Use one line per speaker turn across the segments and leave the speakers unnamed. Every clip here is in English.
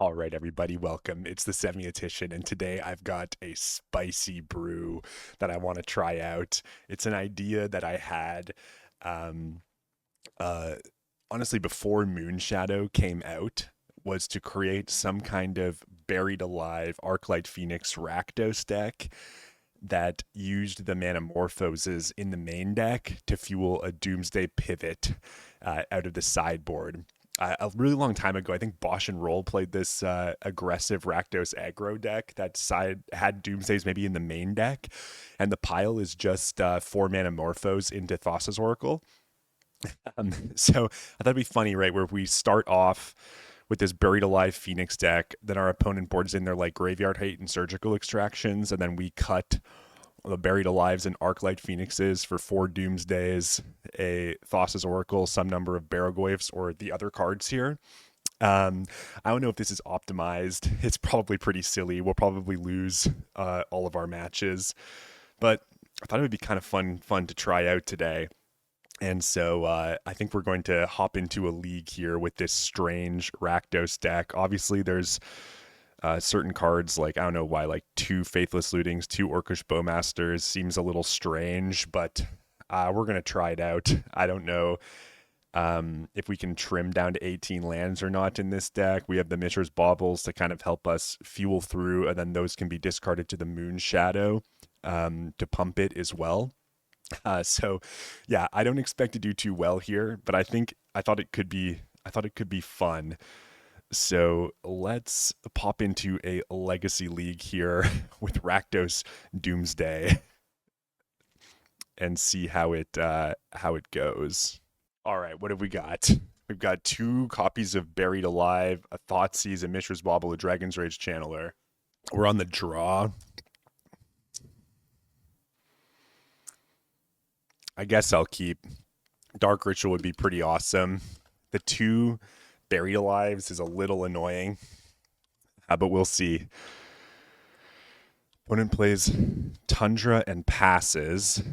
All right, everybody, welcome. It's the Semiotician, and today I've got a spicy brew that I want to try out. It's an idea that I had, um, uh, honestly, before Moonshadow came out, was to create some kind of buried alive Arclight Phoenix Rakdos deck that used the Manamorphoses in the main deck to fuel a Doomsday pivot out of the sideboard. A really long time ago, I think Bosch and Roll played this aggressive Rakdos aggro deck that side had Doomsdays maybe in the main deck, and the pile is just 4 mana into Thassa's Oracle. So I thought it'd be funny, right, where we start off with this buried alive Phoenix deck, then our opponent boards in their like graveyard hate and surgical extractions, and then we cut the buried alives and arclight phoenixes for 4 Doomsdays, a Thassa's Oracle, some number of Barrogoyfs, or the other cards here. I don't know if this is optimized. It's probably pretty silly. We'll probably lose all of our matches, but I thought it would be kind of fun to try out today. And so I think we're going to hop into a league here with this strange Rakdos deck. Obviously, there's certain cards, like, I don't know why, like 2 Faithless Lootings, 2 Orcish Bowmasters seems a little strange, but we're going to try it out. I don't know if we can trim down to 18 lands or not in this deck. We have the Mishra's Baubles to kind of help us fuel through, and then those can be discarded to the Moonshadow to pump it as well. So yeah, I don't expect to do too well here, but I thought it could be fun. So let's pop into a legacy league here with Rakdos Doomsday and see how it goes. All right, what have we got? We've got 2 copies of Buried Alive, a Thoughtseize, a Mishra's Bauble, a Dragon's Rage Channeler. We're on the draw. I guess I'll keep Dark Ritual. Would be pretty awesome. The 2 Buried Alives is a little annoying, but we'll see. Opponent plays Tundra and passes.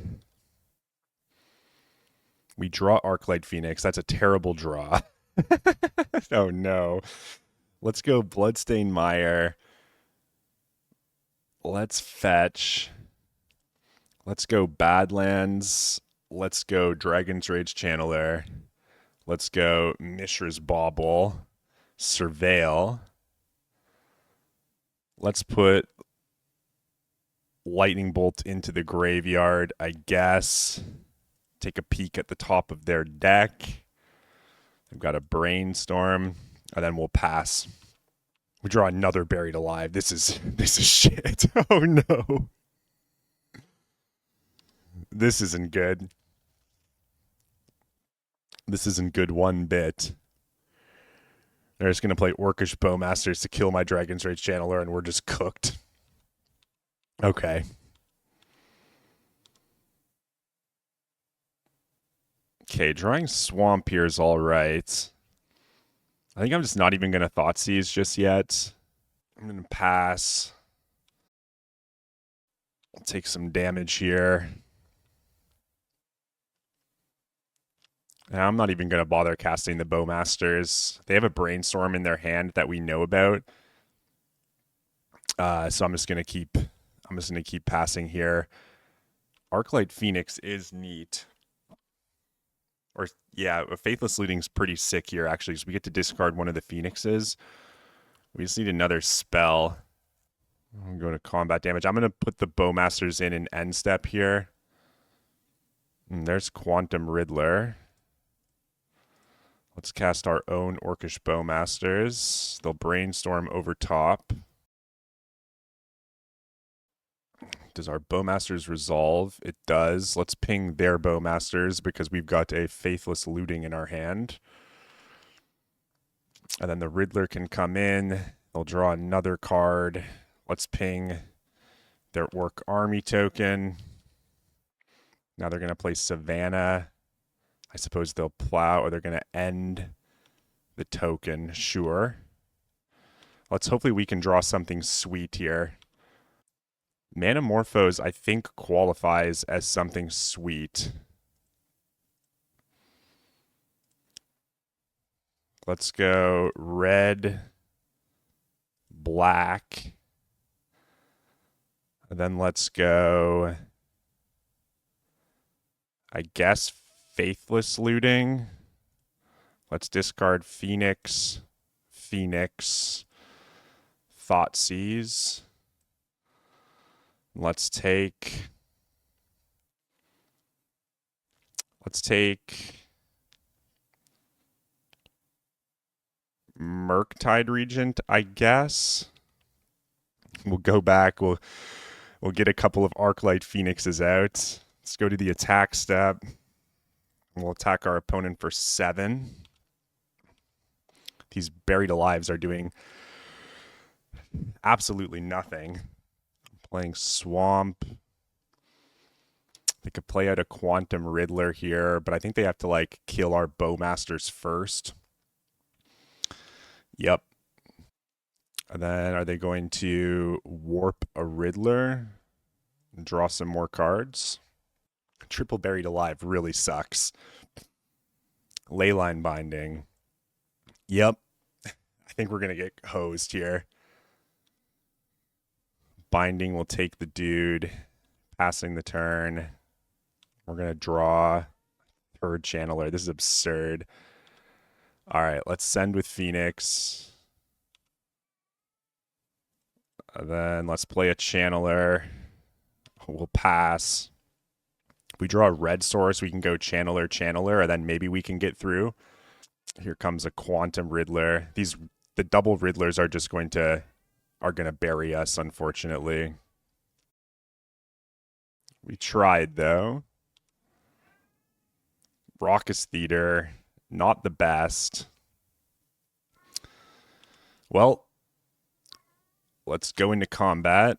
We draw Arclight Phoenix. That's a terrible draw. Oh no. Let's go Bloodstained Mire. Let's fetch. Let's go Badlands. Let's go Dragon's Rage Channeler. Let's go Mishra's Bauble. Surveil. Let's put Lightning Bolt into the graveyard, I guess. Take a peek at the top of their deck. I've got a Brainstorm, and then we'll pass. We draw another Buried Alive. This is shit. Oh no. This isn't good. This isn't good one bit. They're just going to play Orcish Bowmasters to kill my Dragon's Rage Channeler, and we're just cooked. Okay. Okay, drawing Swamp here is all right. I think I'm just not even going to Thoughtseize just yet. I'm going to pass. I'll take some damage here. And I'm not even going to bother casting the Bowmasters. They have a Brainstorm in their hand that we know about. So I'm just going to keep passing here. Arclight Phoenix is neat. Or yeah, a Faithless Looting's pretty sick here actually. So we get to discard one of the Phoenixes. We just need another spell. I'm going to combat damage. I'm going to put the Bowmasters in an end step here. And there's Quantum Riddler. Let's cast our own Orcish Bowmasters. They'll Brainstorm over top. Does our Bowmasters resolve? It does. Let's ping their Bowmasters because we've got a Faithless Looting in our hand. And then the Riddler can come in. They'll draw another card. Let's ping their Orc Army token. Now they're going to play Savannah. I suppose they'll plow, or they're going to end the token. Sure. Hopefully we can draw something sweet here. Manamorphose, I think, qualifies as something sweet. Let's go red black. And then let's go, I guess, faithless looting. Let's discard Phoenix, Phoenix, Thoughtseize. Let's take Murktide Regent, I guess. We'll go back. We'll get a couple of Arclight Phoenixes out. Let's go to the attack step. We'll attack our opponent for 7. These Buried Alives are doing absolutely nothing. I'm playing Swamp. They could play out a Quantum Riddler here, but I think they have to like kill our Bowmasters first. Yep. And then are they going to warp a Riddler and draw some more cards? Triple Buried Alive really sucks. Leyline Binding. Yep. I think we're going to get hosed here. Binding will take the dude. Passing the turn. We're going to draw third Channeler. This is absurd. All right, let's send with Phoenix. Then let's play a Channeler. We'll pass. If we draw a red source, we can go Channeler, Channeler, and then maybe we can get through. Here comes a Quantum Riddler. The double Riddlers are just going to bury us, unfortunately. We tried though. Raucous Theater, not the best. Well, let's go into combat.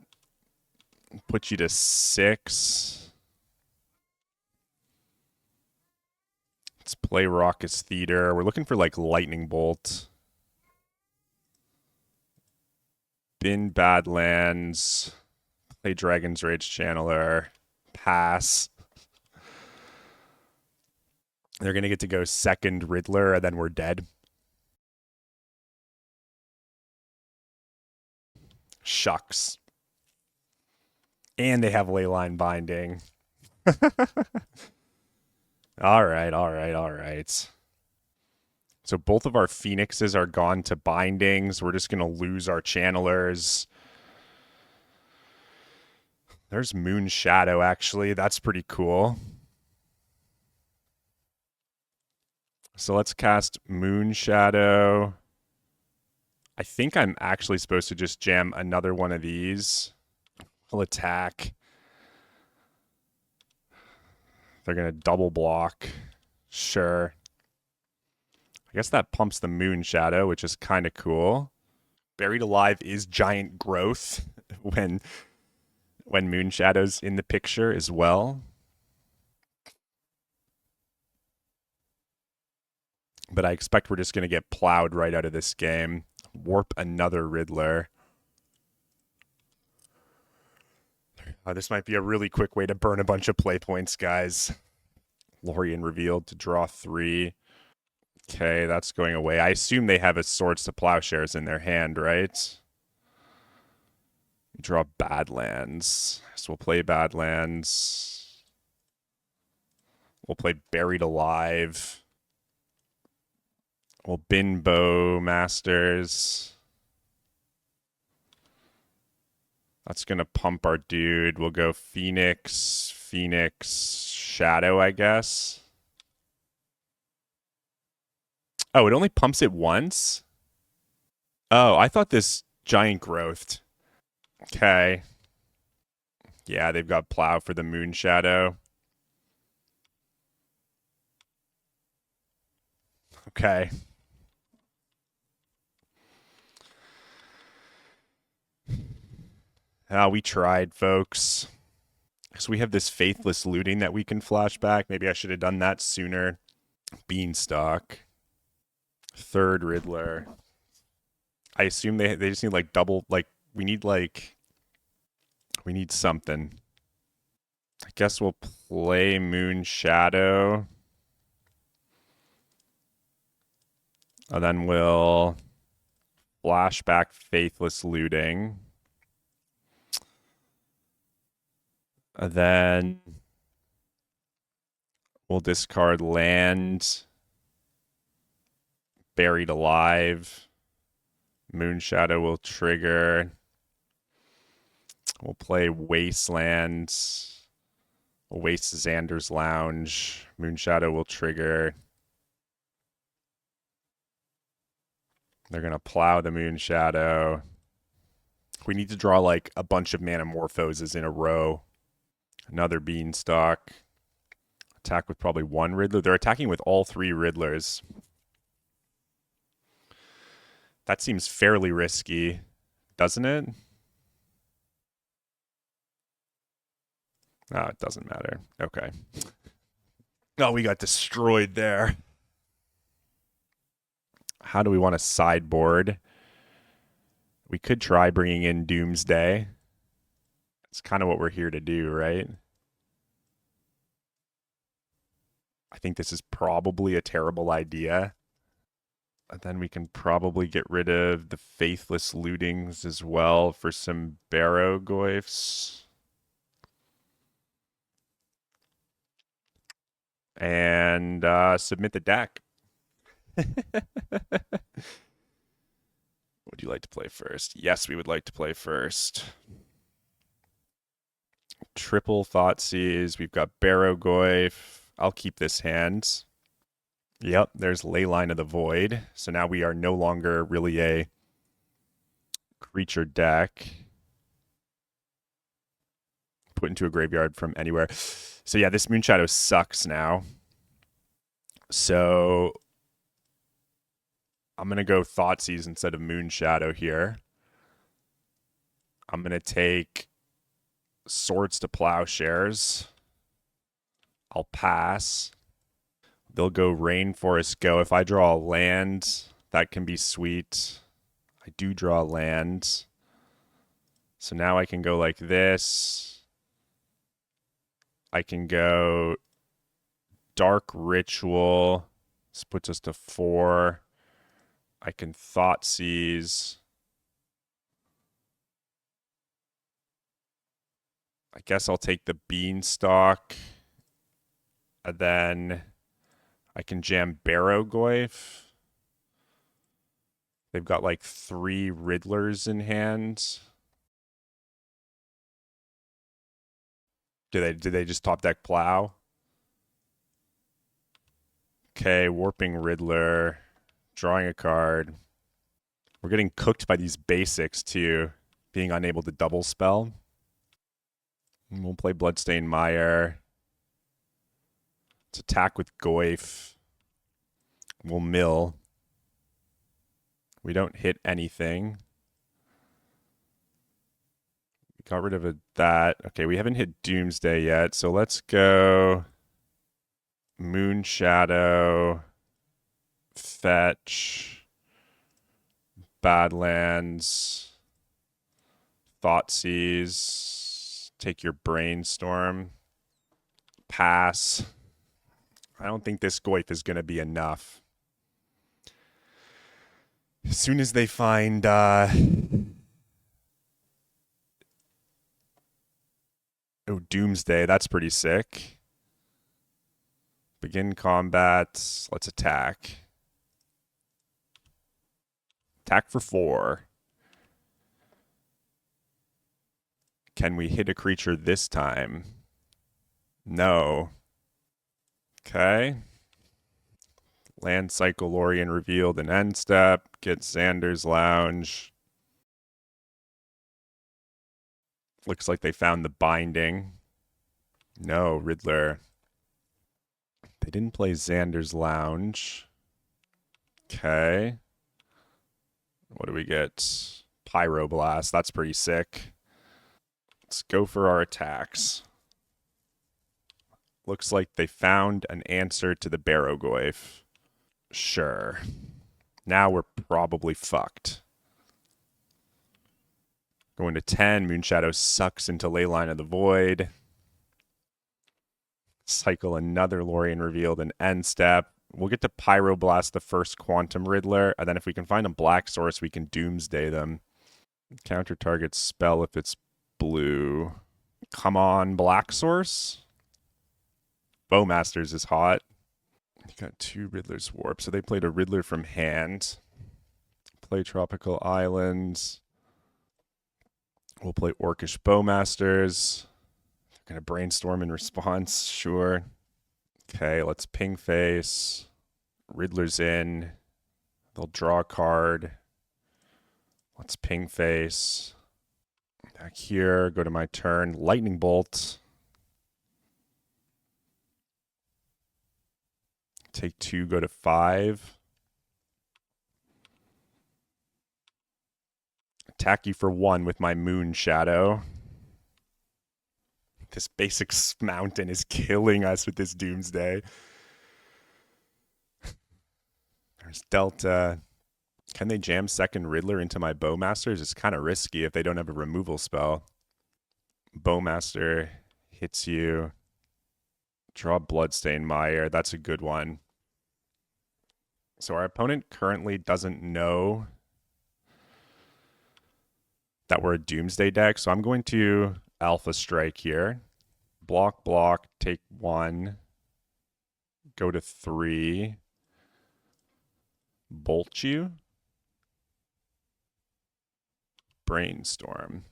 Put you to 6. Let's play Raucous Theater. We're looking for like Lightning Bolt. Bin Badlands. Play Dragon's Rage Channeler. Pass. They're going to get to go second Riddler, and then we're dead. Shucks. And they have Leyline Binding. All right. So both of our Phoenixes are gone to Bindings. We're just going to lose our Channelers. There's Moon Shadow, actually. That's pretty cool. So let's cast Moon Shadow. I think I'm actually supposed to just jam another one of these. We'll attack. They're going to double block. Sure. I guess that pumps the Moon Shadow, which is kind of cool. Buried Alive is giant growth when Moon Shadow's in the picture as well. But I expect we're just going to get plowed right out of this game. Warp another Riddler. This might be a really quick way to burn a bunch of play points, guys. Lorien revealed to draw 3. Okay, that's going away. I assume they have a Swords to Plowshares in their hand, right? Draw Badlands. So we'll play Badlands. We'll play Buried Alive. We'll bin Bowmasters. That's going to pump our dude. We'll go Phoenix, Shadow, I guess. Oh, it only pumps it once? Oh, I thought this giant growthed. Okay. Yeah, they've got Plow for the Moon Shadow. Okay. We tried, folks. So we have this Faithless Looting that we can flash back. Maybe I should have done that sooner. Beanstalk. Third Riddler. I assume they just need like double, like we need something. I guess we'll play Moon Shadow. And then we'll Splashback Faithless Looting. Then we'll discard land. Buried Alive. Moonshadow will trigger. We'll play Wasteland. We'll waste Xander's Lounge. Moonshadow will trigger. They're going to plow the Moonshadow. We need to draw like a bunch of Manamorphoses in a row. Another Beanstalk. Attack with probably one Riddler. They're attacking with all three Riddlers. That seems fairly risky, doesn't it? Oh, it doesn't matter. Okay. Oh, we got destroyed there. How do we want to sideboard? We could try bringing in Doomsday. That's kind of what we're here to do, right? I think this is probably a terrible idea. And then we can probably get rid of the Faithless Lootings as well for some Barrow-goyfs. And submit the deck. Would you like to play first? Yes, we would like to play first. Triple Thoughtseize. We've got Barrow-goyf. I'll keep this hand. Yep, there's Leyline of the Void. So now we are no longer really a creature deck. Put into a graveyard from anywhere. So yeah, this Moonshadow sucks now. So I'm going to go Thoughtseize instead of Moonshadow here. I'm going to take Swords to Plowshares. I'll pass. They'll go Rainforest Go. If I draw a land, that can be sweet. I do draw land. So now I can go like this. I can go Dark Ritual. This puts us to 4. I can Thoughtseize. I guess I'll take the Beanstalk. And then I can jam Barrow-goyf. They've got like 3 Riddlers in hand. Did they just top deck Plow? Okay, Warping Riddler. Drawing a card. We're getting cooked by these basics too. Being unable to double spell. And we'll play Bloodstained Mire. Let's attack with Goyf. We'll mill. We don't hit anything. We got rid of that. Okay, we haven't hit Doomsday yet, so let's go Moonshadow, Fetch, Badlands, Thoughtseize, take your Brainstorm, pass. I don't think this Goyf is going to be enough. As soon as they find oh, Doomsday, that's pretty sick. Begin combat. Let's attack. Attack for 4. Can we hit a creature this time? No. Okay. Land Cycle Lorien revealed an end step. Get Xander's Lounge. Looks like they found the binding. No, Riddler. They didn't play Xander's Lounge. Okay. What do we get? Pyroblast. That's pretty sick. Let's go for our attacks. Looks like they found an answer to the Barrow-goyf. Sure. Now we're probably fucked. Going to 10. Moonshadow sucks into Leyline of the Void. Cycle another Lorien revealed an end step. We'll get to Pyroblast the first Quantum Riddler, and then if we can find a black source, we can Doomsday them. Counter target spell if it's blue. Come on, black source. Bowmasters is hot. You got 2 Riddler's Warp, so they played a Riddler from hand. Play Tropical Islands. We'll play Orcish Bowmasters. They're going to brainstorm in response, sure. Okay, let's ping face. Riddler's in. They'll draw a card. Let's ping face. Back here, go to my turn. Lightning Bolt. Take 2, go to 5. Attack you for 1 with my Moon Shadow. This basic mountain is killing us with this Doomsday. There's Delta. Can they jam second Riddler into my Bowmasters? It's kind of risky if they don't have a removal spell. Bowmaster hits you. Draw Bloodstained Mire. That's a good one. So our opponent currently doesn't know that we're a Doomsday deck. So I'm going to Alpha Strike here. Block, block, take 1. Go to 3. Bolt you. Brainstorm.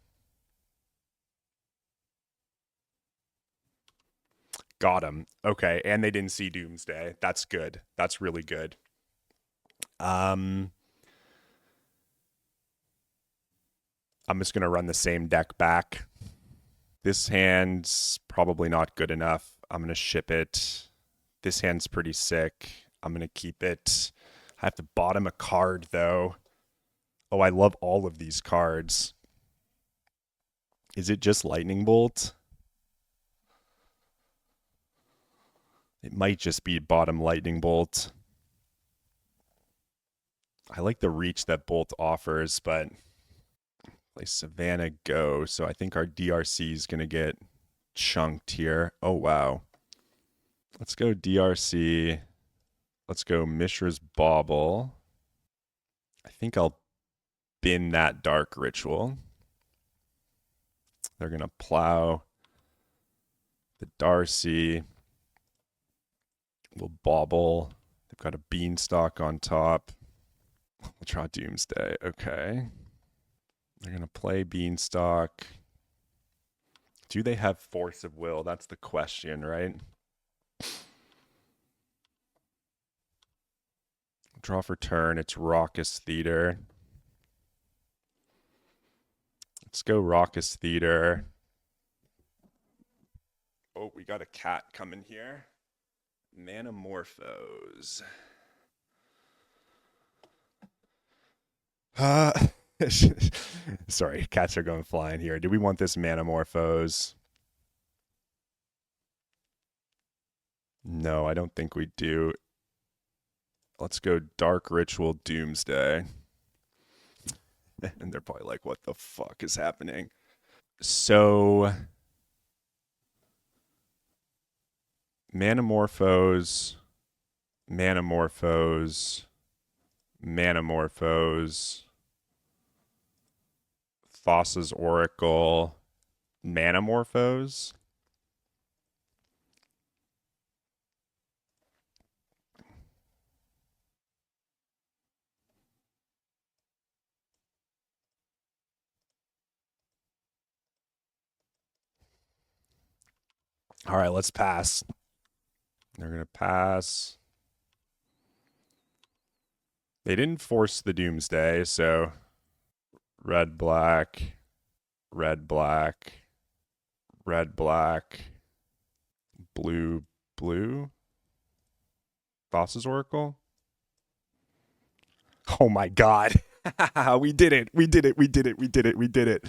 Got him. Okay, and they didn't see Doomsday. That's good. That's really good. I'm just going to run the same deck back. This hand's probably not good enough. I'm going to ship it. This hand's pretty sick. I'm going to keep it. I have to bottom a card, though. Oh, I love all of these cards. Is it just Lightning Bolt? It might just be bottom Lightning Bolt. I like the reach that Bolt offers, but play Savannah Go. So I think our DRC is going to get chunked here. Oh, wow. Let's go DRC. Let's go Mishra's Bauble. I think I'll bin that Dark Ritual. They're going to plow the Darcy. We'll bauble. They've got a Beanstalk on top. We'll draw Doomsday. Okay. They're going to play Beanstalk. Do they have Force of Will? That's the question, right? Draw for turn. It's Raucous Theater. Let's go Raucous Theater. Oh, we got a cat coming here. Manamorphose. Sorry, cats are going flying here. Do we want this Manamorphose? No, I don't think we do. Let's go Dark Ritual Doomsday. And they're probably like, what the fuck is happening? So, Manamorphose, Manamorphose, Manamorphose, Thassa's Oracle, Manamorphose. All right, let's pass. They're going to pass. They didn't force the Doomsday, so red, black, red, black, red, black, blue, blue. Thassa's Oracle. Oh my god. We did it. We did it. We did it. We did it. We did it.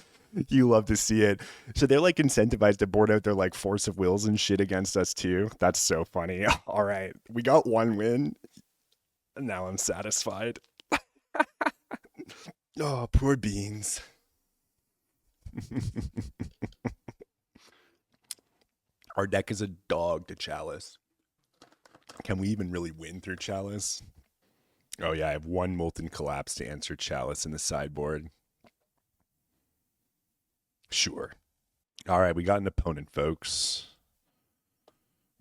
You love to see it. So they're like incentivized to board out their like Force of Wills and shit against us too. That's so funny. All right. We got one win. Now I'm satisfied. Oh, poor beans. Our deck is a dog to Chalice. Can we even really win through Chalice? Oh yeah, I have one Molten Collapse to answer Chalice in the sideboard. Sure. All right, we got an opponent, folks.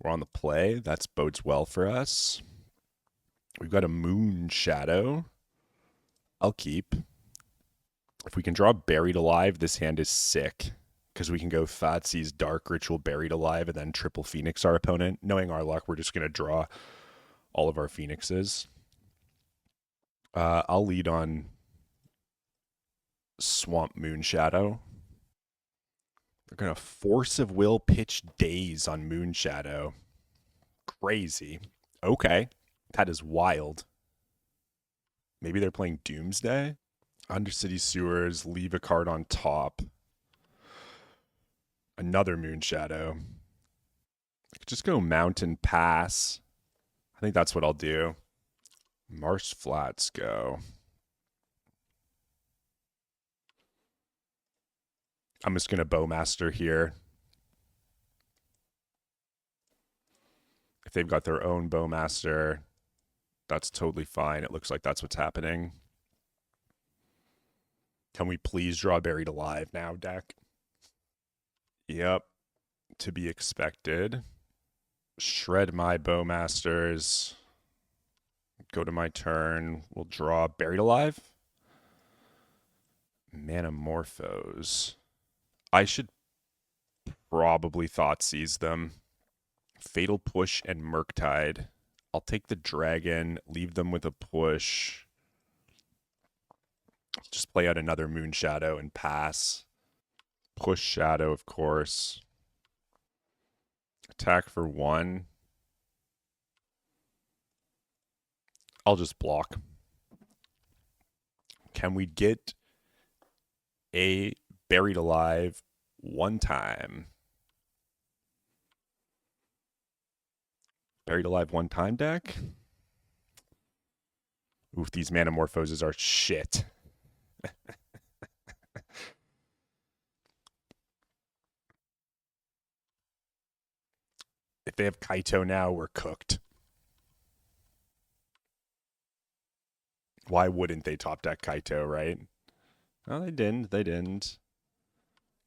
We're on the play. That bodes well for us. We've got a Moon Shadow. I'll keep. If we can draw Buried Alive, this hand is sick. Because we can go Thoughtseize, Dark Ritual, Buried Alive, and then triple Phoenix our opponent. Knowing our luck, we're just going to draw all of our Phoenixes. I'll lead on Swamp Moon Shadow. They're going to Force of Will pitch Daze on Moon Shadow. Crazy. Okay. That is wild. Maybe they're playing Doomsday? Undercity Sewers, leave a card on top. Another Moon Shadow. I could just go Mountain Pass. I think that's what I'll do. Marsh Flats go. I'm just going to Bowmaster here. If they've got their own Bowmaster, that's totally fine. It looks like that's what's happening. Can we please draw Buried Alive now, deck? Yep. To be expected. Shred my Bowmasters. Go to my turn. We'll draw Buried Alive. Manamorphose. I should probably Thoughtseize them. Fatal Push and Murktide. I'll take the dragon, leave them with a push. Just play out another Moon Shadow and pass. Push Shadow, of course. Attack for 1. I'll just block. Can we get a Buried Alive one time? Buried Alive one time deck? Oof, these Manamorphoses are shit. If they have Kaito now, we're cooked. Why wouldn't they top deck Kaito, right? Oh, they didn't. They didn't.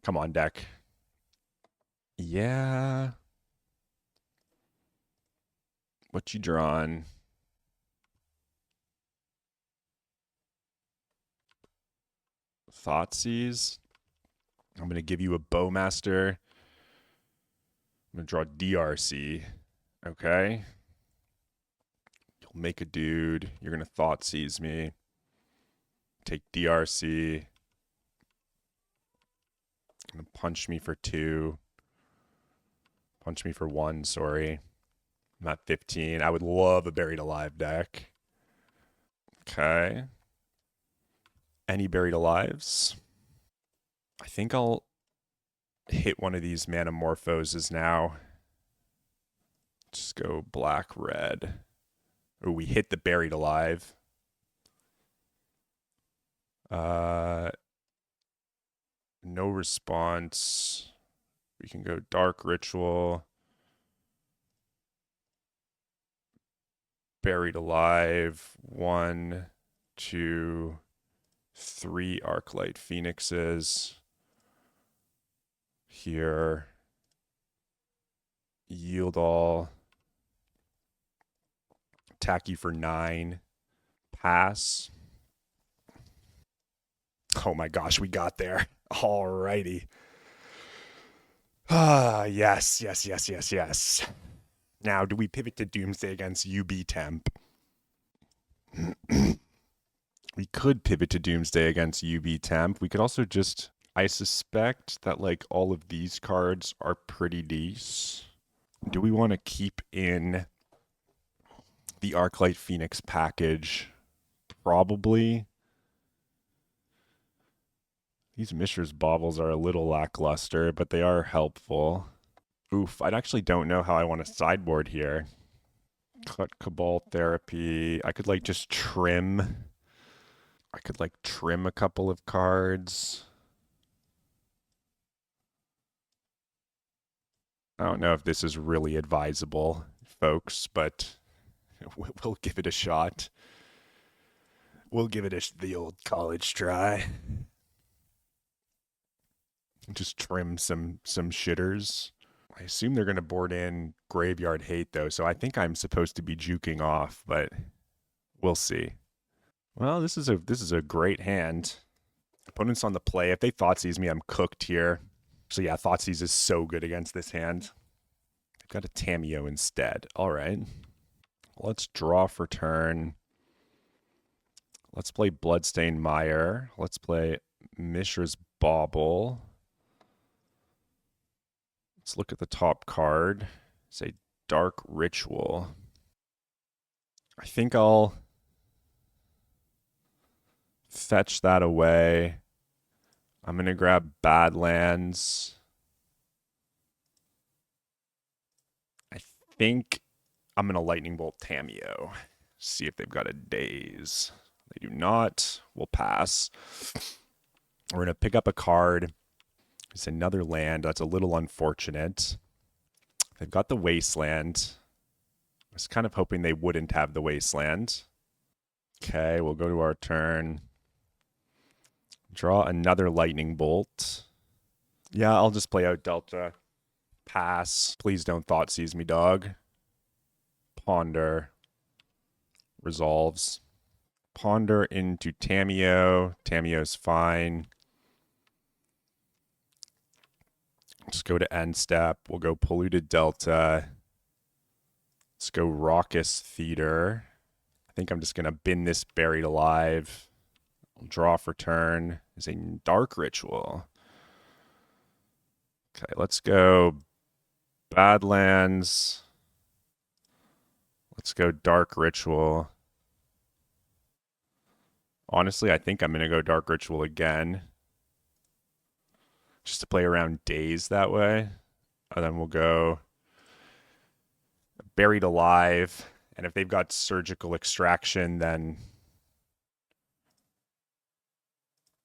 Come on, deck. Yeah. What you drawing? Thoughtseize. I'm going to give you a Bowmaster. I'm going to draw DRC. Okay. You'll make a dude. You're going to Thoughtseize me. Take DRC. Going to punch me for 2. Punch me for 1, sorry. I'm at 15. I would love a Buried Alive deck. Okay. Any Buried Alives? I think I'll hit one of these Manamorphoses now. Just go black, red. Oh, we hit the Buried Alive. No response. We can go Dark Ritual. Buried Alive. 1, 2, 3 Arclight Phoenixes. Here. Yield all. Attack you for 9. Pass. Oh my gosh, we got there. Alrighty. Yes, yes, yes, yes, yes. Now, do we pivot to Doomsday against UB Temp? We could pivot to Doomsday against UB Temp. We could also just... I suspect that, like, all of these cards are pretty decent. Do we want to keep in the Arclight Phoenix package? Probably. These Mishra's Baubles are a little lackluster, but they are helpful. Oof, I actually don't know how I want to sideboard here. Cut Cabal Therapy. I could, like, just trim. I could, like, trim a couple of cards. I don't know if this is really advisable. folks, but we'll give it a shot. We'll give it the old college try. Just trim some shitters. I assume they're going to board in Graveyard Hate, though, so I think I'm supposed to be juking off, but we'll see. Well, this is a great hand. Opponent's on the play. If they Thoughtseize me, I'm cooked here. So yeah, Thoughtseize is so good against this hand. They've got a Tamiyo instead. All right. Let's draw for turn. Let's play Bloodstained Mire. Let's play Mishra's Bauble. Let's look at the top card. It's a Dark Ritual. I think I'll fetch that away. I'm going to grab Badlands. I think I'm going to Lightning Bolt Tamiyo. See if they've got a Daze. They do not. We'll pass. We're going to pick up a card. It's another land. That's a little unfortunate. They've got the Wasteland. I was kind of hoping they wouldn't have the Wasteland. Okay, we'll go to our turn. Draw another Lightning Bolt. Yeah, I'll just play out Delta. Pass. Please don't Thoughtseize me, dog. Ponder. Resolves. Ponder into Tamiyo. Tamiyo's fine. Just go to end step. We'll go Polluted Delta. Let's go Raucous Theater. I think I'm just going to bin this Buried Alive. I'll draw for turn. Is a Dark Ritual. Okay, let's go Badlands. Let's go Dark Ritual. Honestly, I think I'm going to go Dark Ritual again. Just to play around Daze that way. And then we'll go Buried Alive. And if they've got Surgical Extraction, then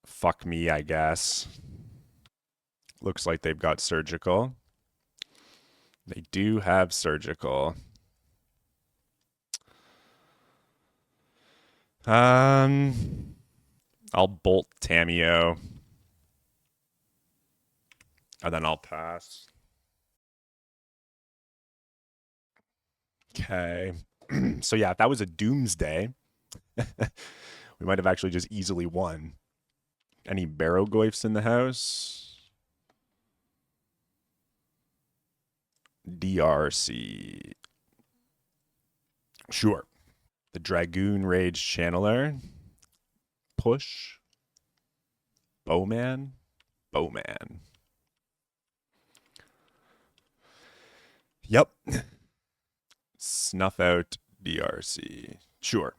fuck me, I guess. Looks like they've got Surgical. They do have Surgical. I'll Bolt Tamiyo. And then I'll pass. Okay. So yeah, if that was a Doomsday, we might have actually just easily won. Any Barrowgoyfs in the house? DRC. Sure. The Dragoon Rage Channeler. Push. Bowman. Bowman. Yep. Snuff out DRC. Sure.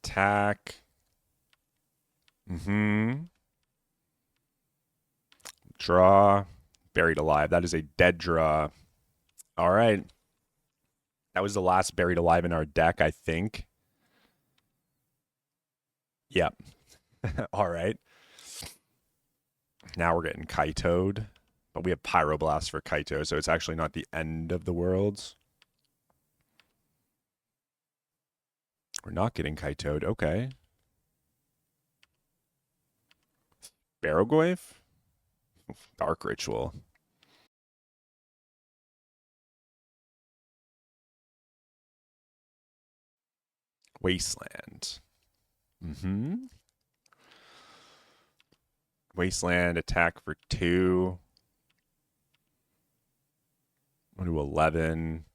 Attack. Draw. Buried Alive. That is a dead draw. All right. That was the last Buried Alive in our deck, I think. Yep. All right. Now we're getting Kaito'd. But we have Pyroblast for Kaito, so it's actually not the end of the world. We're not getting Kaito'd. Okay. Barrowgoyf? Dark Ritual. Wasteland. Wasteland, attack for 2. 1 to 11.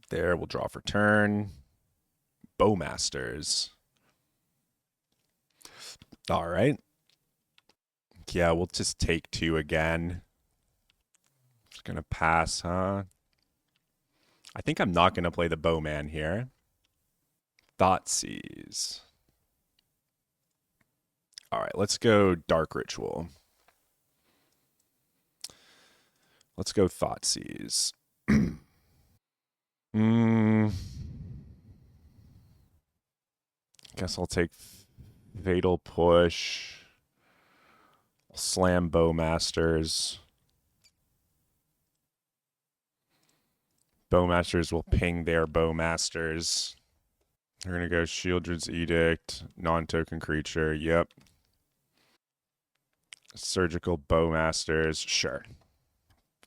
There, we'll draw for turn. Bowmasters. All right. Yeah, we'll just take 2 again. Just going to pass, huh? I think I'm not going to play the Bowman here. Thoughtseize. All right, let's go Dark Ritual. Let's go Thoughtseize. Guess I'll take Fatal Push. Slam Bowmasters. Bowmasters will ping their Bowmasters. They're going to go Shieldred's Edict, non-token creature. Yep. Surgical Bowmasters. Sure.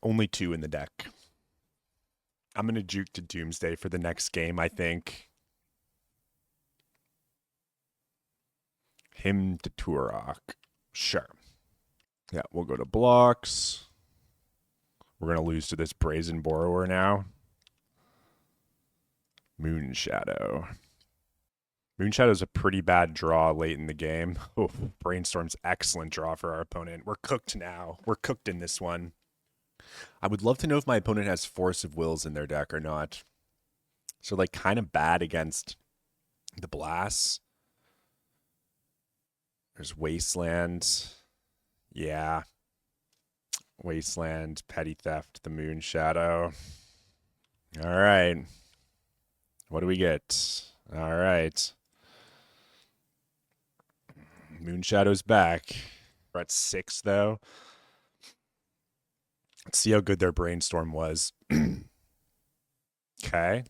Only 2 in the deck. I'm going to juke to Doomsday for the next game, I think. Him to Turok. Sure. Yeah, we'll go to blocks. We're going to lose to this Brazen Borrower now. Moonshadow. Moonshadow's a pretty bad draw late in the game. Oh, Brainstorm's excellent draw for our opponent. We're cooked now. We're cooked in this one. I would love to know if my opponent has Force of Wills in their deck or not. So, like, kind of bad against the Blasts. There's Wasteland. Yeah. Wasteland, Petty Theft, the Moonshadow. All right. What do we get? All right. Moonshadow's back. We're at 6, though. Let's see how good their Brainstorm was. Okay.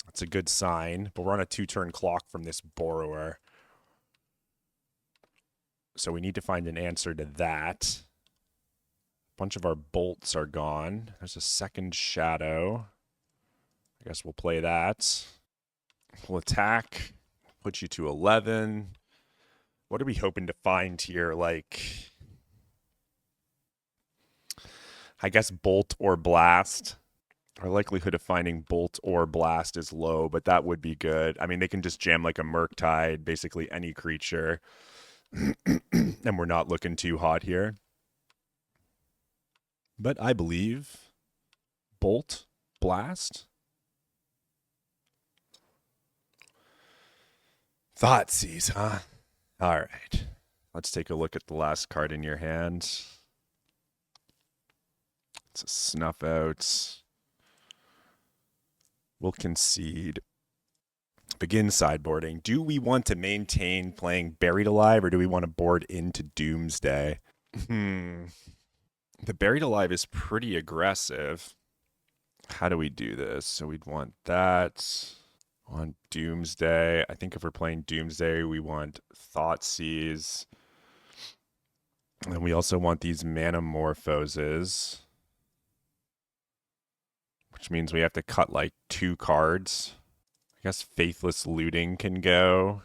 That's a good sign. But we're on a 2-turn clock from this Borrower. So we need to find an answer to that. A bunch of our bolts are gone. There's a second Shadow. I guess we'll play that. We'll attack. Put you to 11. What are we hoping to find here? Like, I guess Bolt or Blast. Our likelihood of finding Bolt or Blast is low, but that would be good. I mean, they can just jam like a Murktide, basically any creature. And we're not looking too hot here. But I believe Bolt, Blast. Thoughtseize, huh? All right. Let's take a look at the last card in your hand. It's a Snuff Out. We'll concede. Begin sideboarding. Do we want to maintain playing Buried Alive, or do we want to board into Doomsday? The Buried Alive is pretty aggressive. How do we do this? So we'd want that on Doomsday. I think if we're playing Doomsday, we want Thoughtseize. And we also want these Manamorphoses, which means we have to cut like 2 cards. I guess Faithless Looting can go.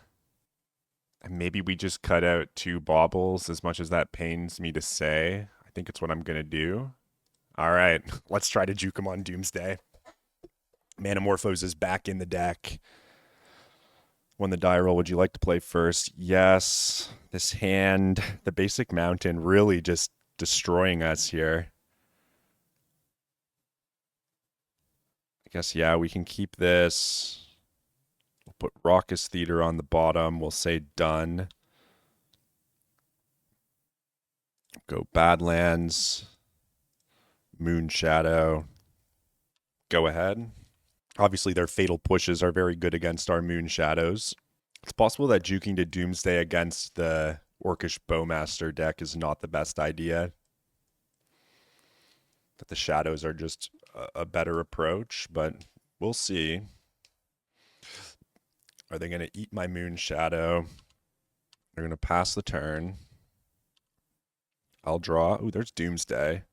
And maybe we just cut out 2 baubles, as much as that pains me to say. I think it's what I'm going to do. All right, let's try to juke him on Doomsday. Manamorphose is back in the deck. When the die roll, would you like to play first? Yes. This hand, the basic mountain, really just destroying us here. I guess, yeah, we can keep this. We'll put Raucous Theater on the bottom. We'll say done. Go Badlands. Moonshadow. Go ahead. Obviously, their Fatal Pushes are very good against our Moonshadows. It's possible that juking to Doomsday against the Orcish Bowmaster deck is not the best idea. That the Shadows are just a better approach, but we'll see. Are they going to eat my Moonshadow? They're going to pass the turn. I'll draw. Ooh, there's Doomsday.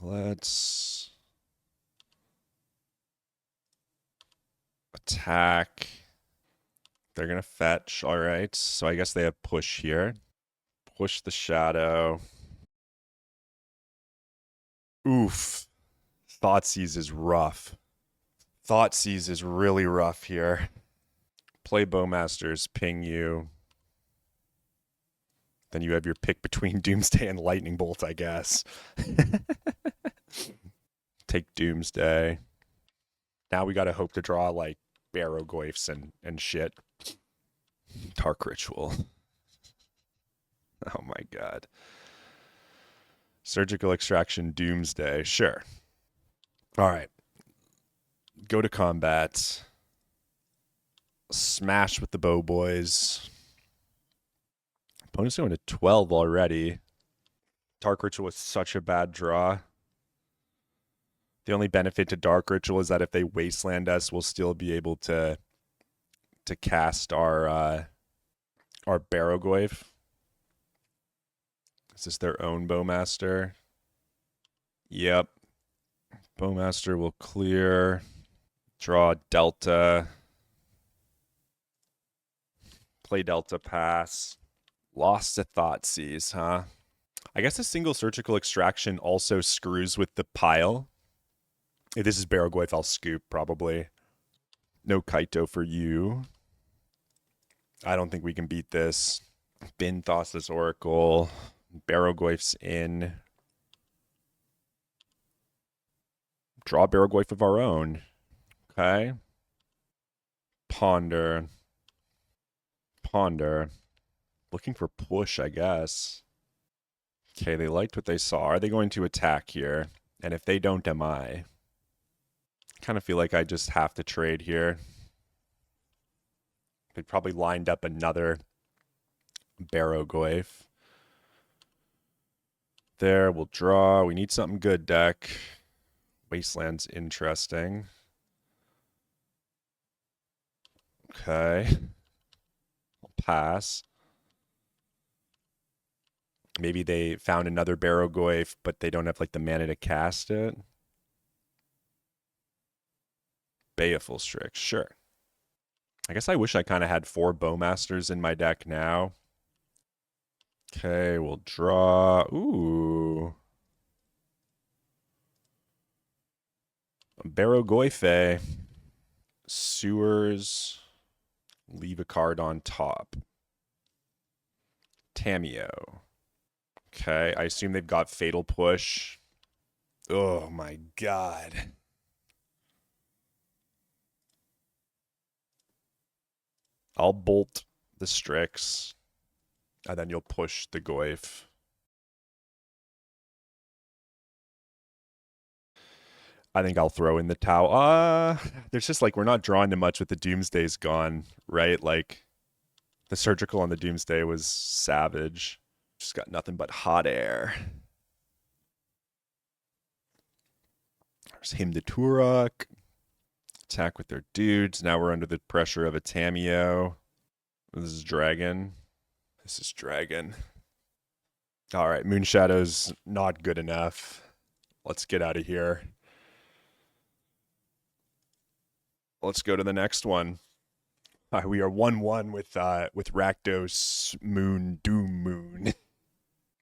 Let's attack. They're going to fetch. All right. So I guess they have push here. Push the Shadow. Oof. Thoughtseize is rough. Thoughtseize is really rough here. Play Bowmasters, ping you. Then you have your pick between Doomsday and Lightning Bolt, I guess. Take Doomsday. Now we got to hope to draw like Barrow-goyfs and shit. Dark Ritual. Oh my god. Surgical Extraction, Doomsday. Sure. All right. Go to combat. Smash with the Bow Boys. Opponent's going to 12 already. Dark Ritual was such a bad draw. The only benefit to Dark Ritual is that if they wasteland us, we'll still be able to cast our Barrogoyf. Is this their own Bowmaster? Yep. Bowmaster will clear. Draw Delta. Play Delta pass. Lost to Thoughtseize, huh? I guess a single surgical extraction also screws with the pile. If this is Barrogoyf, I'll scoop probably. No Kaito for you. I don't think we can beat this. Bin Thassa's Oracle. Barrogoyf's in. Draw Barrogoyf of our own. Okay. Ponder. Ponder. Looking for push, I guess. Okay, they liked what they saw. Are they going to attack here? And if they don't, am I? Kind of feel like I just have to trade here. They probably lined up another Barrogoyf. There, we'll draw. We need something good, deck. Wasteland's interesting. Okay. I'll pass. Maybe they found another Barrogoyf, but they don't have like the mana to cast it. Baleful Strix, sure. I guess I wish I kind of had 4 Bowmasters in my deck now. Okay, we'll draw. Ooh. Barrogoyfe. Sewers. Leave a card on top. Tameo. Okay, I assume they've got Fatal Push. Oh my god. I'll bolt the Strix, and then you'll push the Goyf. I think I'll throw in the Tau. There's just like, we're not drawing to much with the Doomsday's gone, right? Like, the Surgical on the Doomsday was savage. Just got nothing but hot air. There's him to Turok. Attack with their dudes. Now we're under the pressure of a Tameo. This is Dragon. This is Dragon. All right, Moonshadow's not good enough. Let's get out of here. Let's go to the next one. We are 1-1 with Rakdos Doom.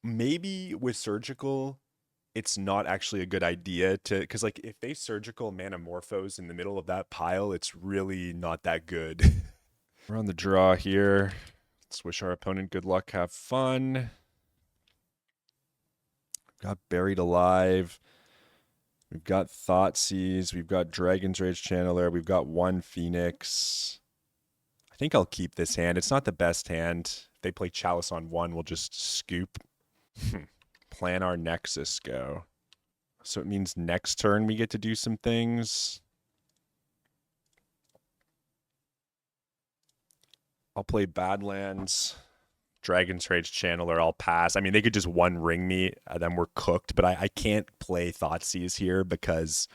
Maybe with Surgical, it's not actually a good idea to, because like if they Surgical Manamorphose in the middle of that pile, it's really not that good. We're on the draw here. Let's wish our opponent good luck, have fun. Got Buried Alive. We've got Thoughtseize. We've got Dragon's Rage Channeler. We've got 1 Phoenix. I think I'll keep this hand. It's not the best hand. If they play Chalice on 1, we'll just scoop. Plan our Nexus go. So it means next turn we get to do some things. I'll play Badlands. Dragon's Rage Channeler, I'll pass. I mean, they could just 1-ring me, and then we're cooked. But I can't play Thoughtseize here because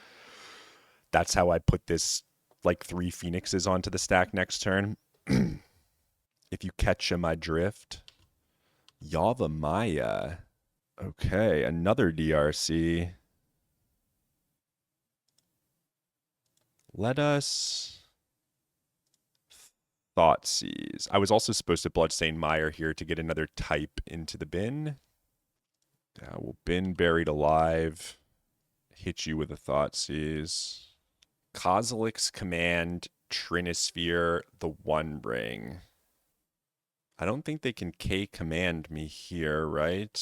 that's how I put this, like, 3 Phoenixes onto the stack next turn. If you catch my drift. Yavimaya. Okay, another DRC. Let us... Thoughtseize. I was also supposed to Bloodstained Mire here to get another type into the bin. We'll bin Buried Alive. Hit you with a Thoughtseize. Kozilek's Command, Trinisphere, the One Ring. I don't think they can K-command me here, right?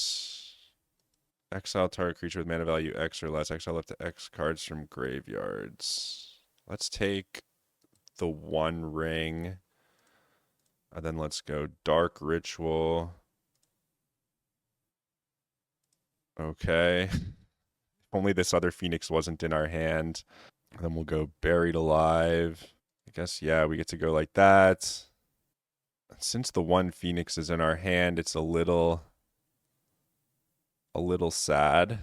Exile target creature with mana value X or less. Exile up to X cards from graveyards. Let's take the One Ring. And then let's go Dark Ritual. Okay. Only this other Phoenix wasn't in our hand. And then we'll go Buried Alive. I guess, yeah, we get to go like that. Since the 1 Phoenix is in our hand, it's a little sad.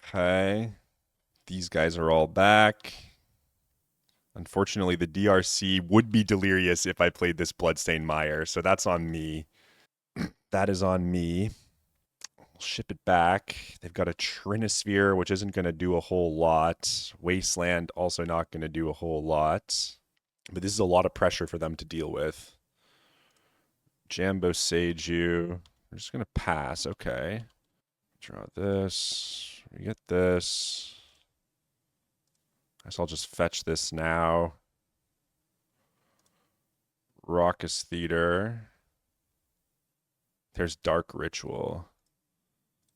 Okay. These guys are all back. Unfortunately, the DRC would be delirious if I played this Bloodstained Mire, so that's on me. That is on me. We'll ship it back. They've got a Trinisphere, which isn't going to do a whole lot. Wasteland, also not going to do a whole lot. But this is a lot of pressure for them to deal with. Jambo Seiju. We're just going to pass. Okay. Draw this. We get this. I guess I'll just fetch this now. Raucous Theater. There's Dark Ritual.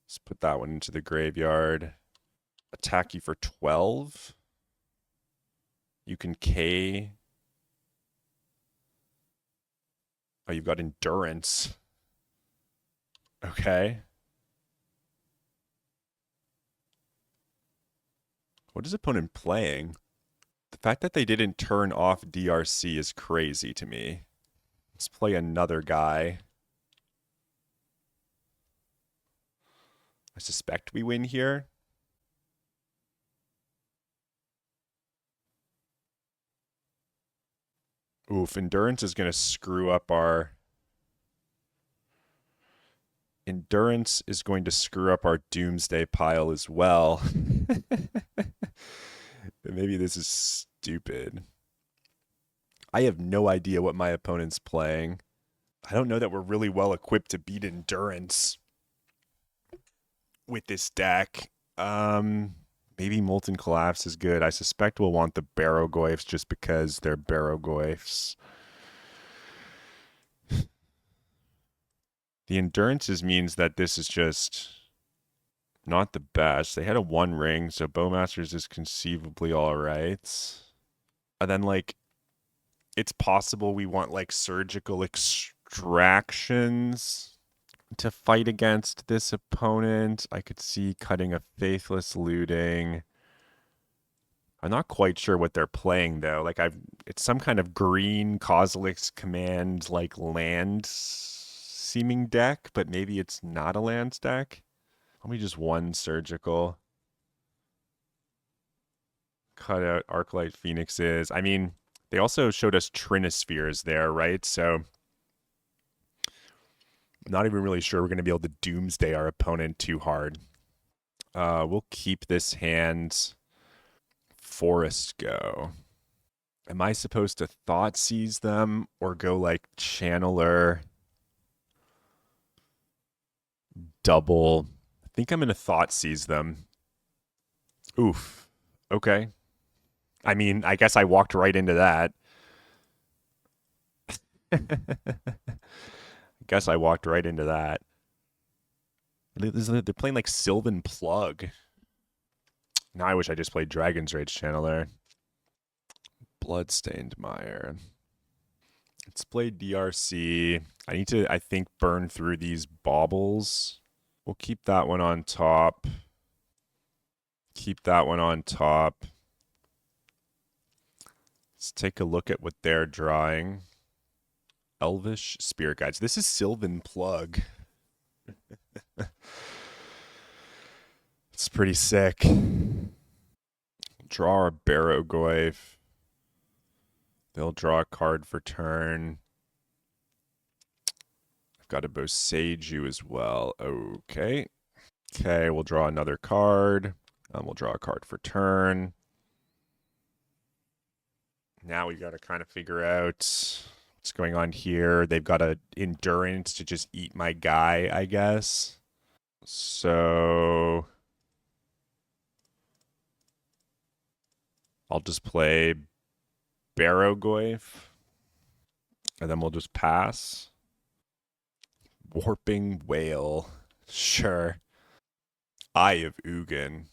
Let's put that one into the graveyard. Attack you for 12. You can K. Oh, you've got Endurance. Okay. What is opponent playing? The fact that they didn't turn off DRC is crazy to me. Let's play another guy. I suspect we win here. Oof, Endurance is going to screw up our... Endurance is going to screw up our Doomsday pile as well. Maybe this is stupid. I have no idea what my opponent's playing. I don't know that we're really well equipped to beat Endurance with this deck. Maybe Molten Collapse is good. I suspect we'll want the Barrogoyfs just because they're Barrogoyfs. The Endurances means that this is just not the best. They had a 1 ring, so Bowmasters is conceivably alright. And then, like, it's possible we want, like, surgical extractions to fight against this opponent. I could see cutting a Faithless Looting. I'm not quite sure what they're playing though. Like it's some kind of green Kozilek's Command like land seeming deck, but maybe it's not a lands deck. Let me just 1 surgical. Cut out Arclight Phoenixes. I mean, they also showed us Trinispheres there, right? So I'm not even really sure we're going to be able to Doomsday our opponent too hard. We'll keep this hand. Forest go. Am I supposed to Thought Seize them or go like Channeler, double? I think I'm going to Thought Seize them. Oof. Okay. I mean, I guess I walked right into that. I guess I walked right into that. They're playing like Sylvan Plug. Now I wish I just played Dragon's Rage Channeler. Bloodstained Mire. Let's play DRC. I need to, I think, burn through these baubles. We'll keep that one on top. Keep that one on top. Let's take a look at what they're drawing. Elvish Spirit Guides. This is Sylvan Plug. It's pretty sick. Draw our Barrogoyf. They'll draw a card for turn. I've got a Boseiju as well. Okay. Okay, we'll draw another card. We'll draw a card for turn. Now we got to kind of figure out what's going on here. They've got a Endurance to just eat my guy, I guess. So I'll just play Barrogoyf. And then we'll just pass. Warping Whale. Sure. Eye of Ugin.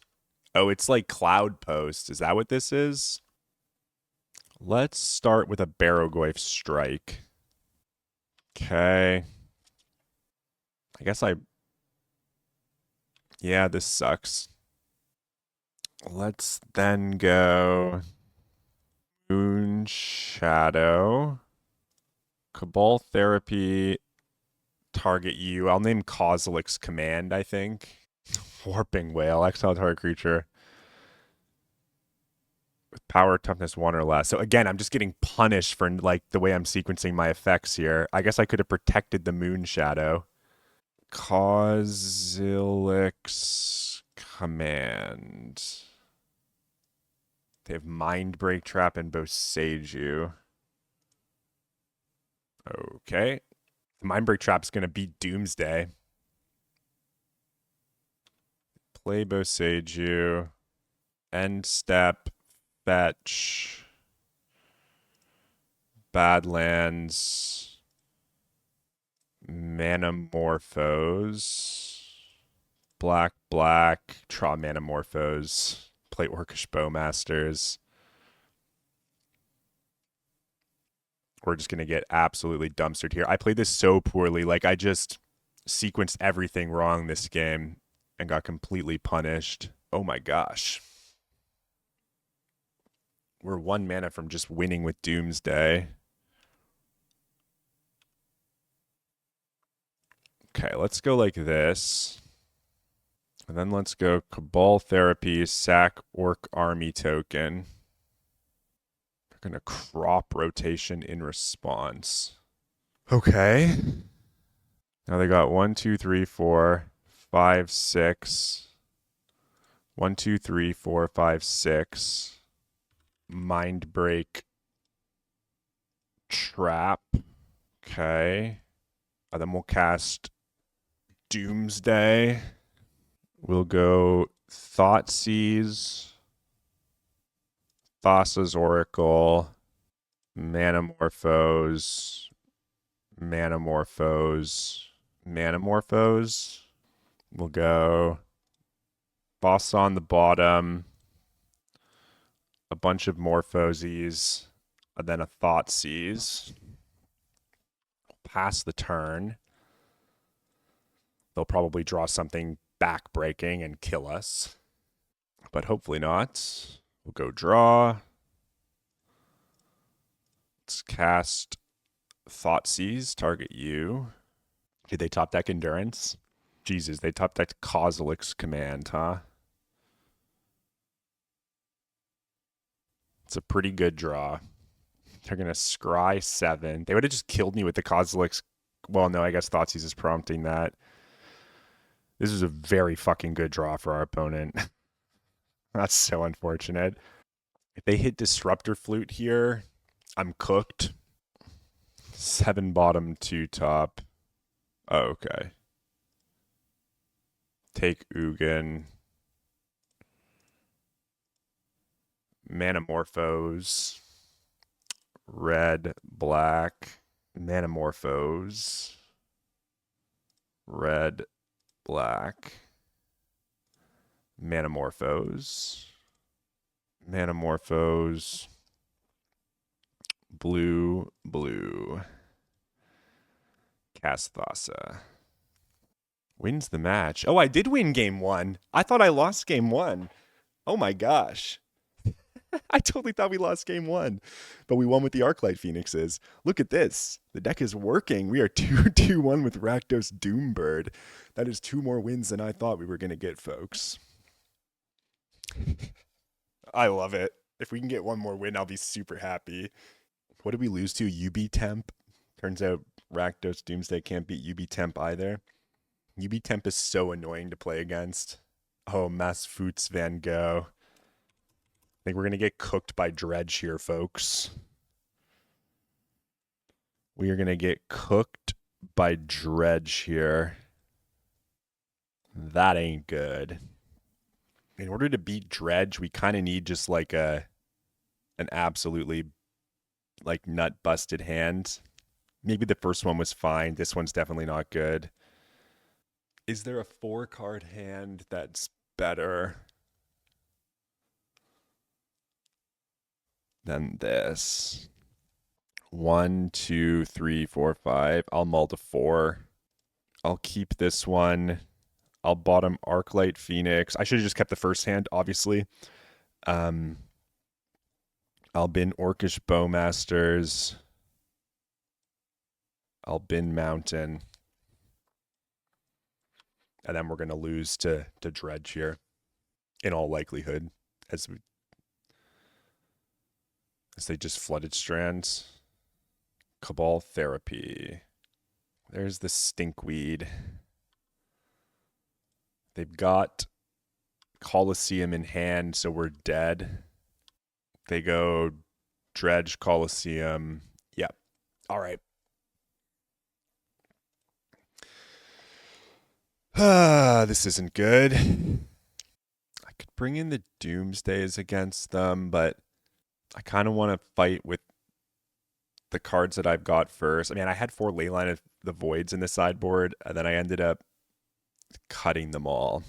Oh, it's like Cloud Post. Is that what this is? Let's start with a Barrogoyf Strike. Okay. I guess yeah, this sucks. Let's then go Moon Shadow. Cabal Therapy. Target you. I'll name Kozilek's Command, I think. Warping Whale. Exile target creature. with power, toughness 1 or less. So again, I'm just getting punished for like the way I'm sequencing my effects here. I guess I could have protected the moon shadow. Kozilek's command. They have Mind Break Trap and Boseiju. Okay. The Mind Break Trap's going to beat Doomsday. Play Boseiju. End step. Fetch. Badlands. Manamorphose. Black, black. Draw Manamorphose. Play Orcish Bowmasters. We're just going to get absolutely dumpstered here. I played this so poorly. Like, I just sequenced everything wrong this game and got completely punished. Oh my gosh. We're 1 mana from just winning with Doomsday. Okay, let's go like this. And then let's go Cabal Therapy, sack Orc Army token. They're going to crop rotation in response. Okay. Now they got 1, 2, 3, 4, 5, 6. 1, 2, 3, 4, 5, 6. Mind Break Trap. Okay. Then we'll cast Doomsday. We'll go Thoughtseize, Thassa's Oracle, Manamorphose, Manamorphose, Manamorphose. We'll go Boss on the bottom, a bunch of Morphoses, and then a Thoughtseize. Pass the turn. They'll probably draw something back-breaking and kill us, but hopefully not. We'll go draw. Let's cast Thoughtseize, target you. Did they top deck Endurance? Jesus, they top decked Kozilek's command, huh? It's a pretty good draw. They're going to scry 7. They would have just killed me with the Kozilek's. Well, no, I guess Thoughtseize is prompting that. This is a very fucking good draw for our opponent. That's so unfortunate. If they hit Disruptor Flute here, I'm cooked. 7 bottom, 2 top. Oh, okay. Take Ugin. Manamorphose. Red, black. Manamorphose. Red, black. Manamorphose. Manamorphose. Blue, blue. Cast Thassa. Wins the match. Oh, I did win game 1. I thought I lost game 1. Oh my gosh. I totally thought we lost game 1. But we won with the Arclight Phoenixes. Look at this. The deck is working. We are 2-2-1 with Rakdos Doombird. That is 2 more wins than I thought we were going to get, folks. I love it. If we can get 1 more win, I'll be super happy. What did we lose to? UB Temp? Turns out Rakdos Doomsday can't beat UB Temp either. UB Temp is so annoying to play against. Oh, Masfoots Van Gogh. I think we're going to get cooked by Dredge here, folks. We are going to get cooked by Dredge here. That ain't good. In order to beat Dredge, we kind of need just like an absolutely like nut busted hand. Maybe the first one was fine. This one's definitely not good. Is there a 4-card hand that's better than this? 1, 2, 3, 4, 5. I'll mull to 4. I'll keep this one. I'll bottom Arclight Phoenix. I should have just kept the first hand, obviously. I'll bin Orcish Bowmasters. I'll bin Mountain. And then we're going to lose to Dredge here, in all likelihood. Because they just flooded Strands. Cabal Therapy. There's the Stinkweed. They've got Coliseum in hand, so we're dead. They go Dredge, Coliseum. Yep. All right. This isn't good. I could bring in the Doomsdays against them, but I kind of want to fight with the cards that I've got first. I mean, I had 4 Leyline of the Voids in the sideboard, and then I ended up cutting them all.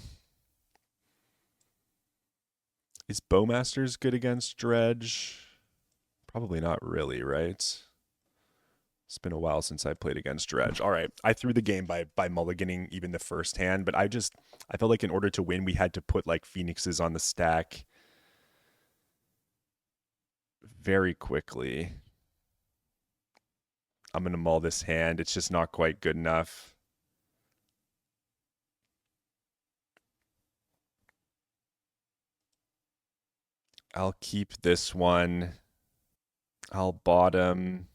Is Bowmasters good against Dredge? Probably not really, right? It's been a while since I played against Dredge. All right, I threw the game by mulliganing even the first hand, but I felt like in order to win, we had to put like Phoenixes on the stack very quickly. I'm going to mull this hand. It's just not quite good enough. I'll keep this one. I'll bottom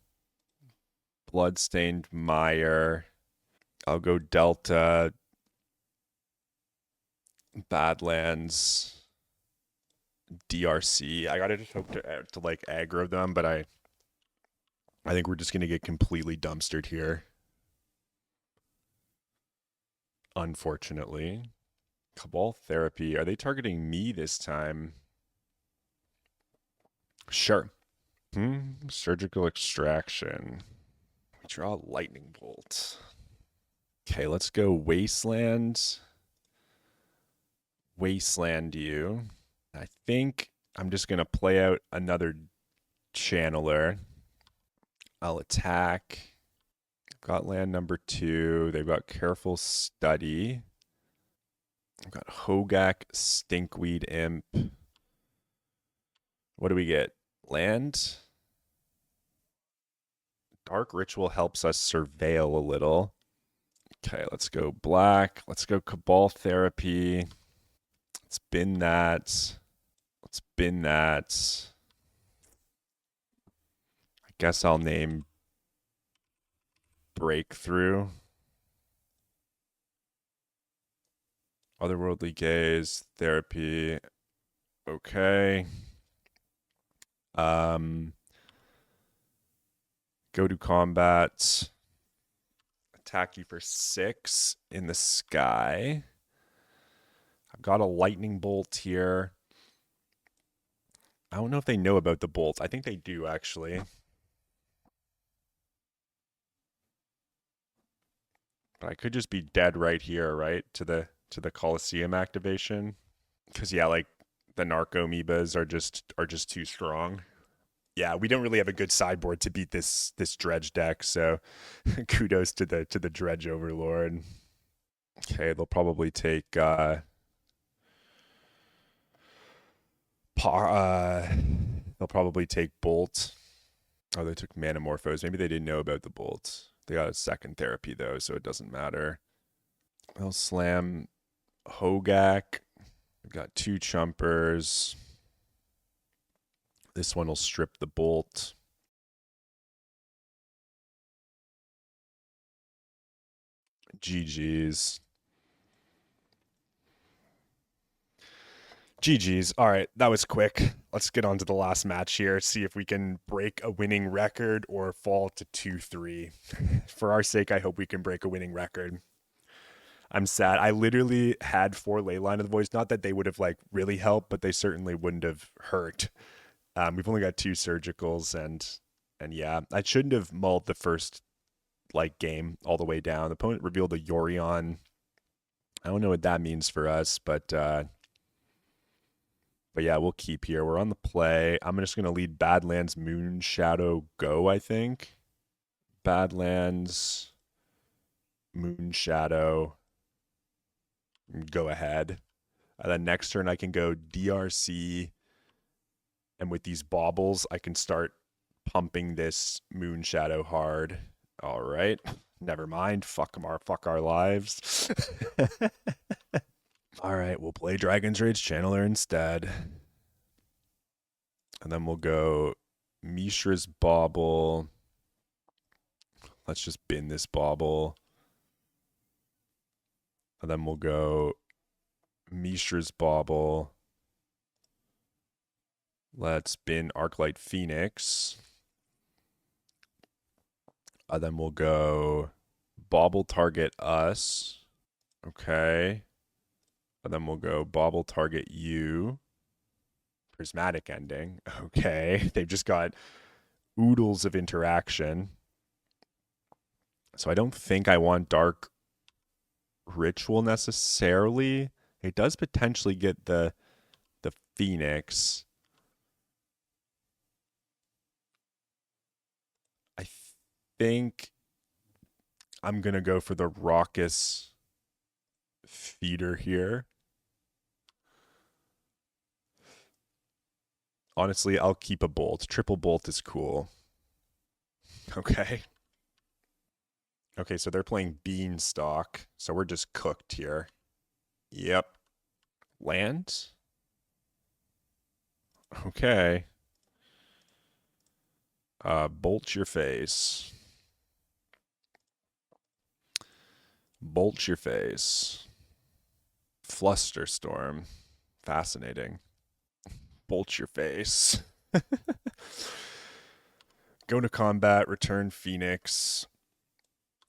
Bloodstained Mire. I'll go Delta Badlands DRC. I gotta just hope to like aggro them, but I think we're just gonna get completely dumpstered here. Unfortunately. Cabal Therapy. Are they targeting me this time? Sure. Surgical Extraction. We draw Lightning Bolt. Okay, let's go Wasteland. Wasteland you. I think I'm just going to play out another Channeler. I'll attack. I've got land number 2. They've got Careful Study. I've got Hogak, Stinkweed Imp. What do we get? Land? Dark Ritual helps us surveil a little. Okay, let's go black. Let's go Cabal Therapy. Let's bin that. Let's bin that. I guess I'll name Breakthrough. Otherworldly Gaze, Therapy. Okay. Go to combat. Attack you for 6 in the sky. I've got a lightning bolt here. I don't know if they know about the bolt. I think they do, actually. But I could just be dead right here, right? To the Coliseum activation. Because yeah, like the Narco Amoebas are just too strong. Yeah, we don't really have a good sideboard to beat this Dredge deck, so kudos to the Dredge Overlord. Okay, they'll probably take they'll probably take Bolt. Oh, they took Manamorphose. Maybe they didn't know about the Bolt. They got a second therapy though, so it doesn't matter. They'll slam Hogak. We've got 2 Chumpers. This one will strip the Bolt. GG's. GG's. All right, that was quick. Let's get on to the last match here. See if we can break a winning record or fall to 2-3. For our sake, I hope we can break a winning record. I'm sad. I literally had 4 Leyline of the Voids. Not that they would have like really helped, but they certainly wouldn't have hurt. We've only got 2 surgicals, and yeah, I shouldn't have mulled the first like game all the way down. The opponent revealed a Yorion. I don't know what that means for us, but yeah, we'll keep here. We're on the play. I'm just gonna lead Badlands Moon Shadow go, I think. Badlands Moon Shadow. Go ahead. And then next turn I can go DRC. And with these baubles, I can start pumping this Moon Shadow hard. All right. Never mind. Fuck our lives. All right, we'll play Dragon's Rage Channeler instead. And then we'll go Mishra's Bauble. Let's just bin this Bauble. And then we'll go Mishra's Bauble. Let's bin Arclight Phoenix. And then we'll go Bauble target us. Okay. And then we'll go Bauble target you. Prismatic ending. Okay. They've just got oodles of interaction. So I don't think I want Dark Ritual necessarily. It does potentially get the Phoenix. I think I'm going to go for the Raucous Feeder here. Honestly, I'll keep a Bolt. Triple Bolt is cool. Okay. Okay, so they're playing Beanstalk. So we're just cooked here. Yep. Land? Okay. Bolt your face. Bolt your face. Flusterstorm. Fascinating. Bolt your face. Go to combat, return Phoenix.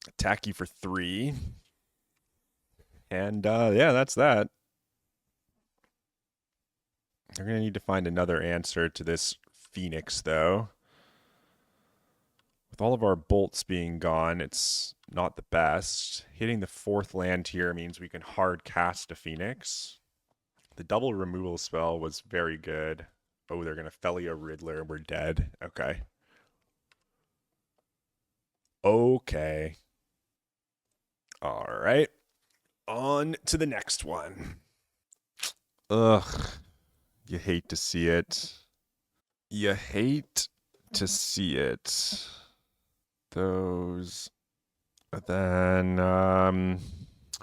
Attack you for 3. And yeah, that's that. They're going to need to find another answer to this Phoenix, though. With all of our bolts being gone, it's not the best. Hitting the 4th land here means we can hard cast a Phoenix. The double removal spell was very good. Oh, they're going to Felia Riddler. We're dead. Okay. Okay. All right. On to the next one. Ugh. You hate to see it. You hate to see it. Those. Then,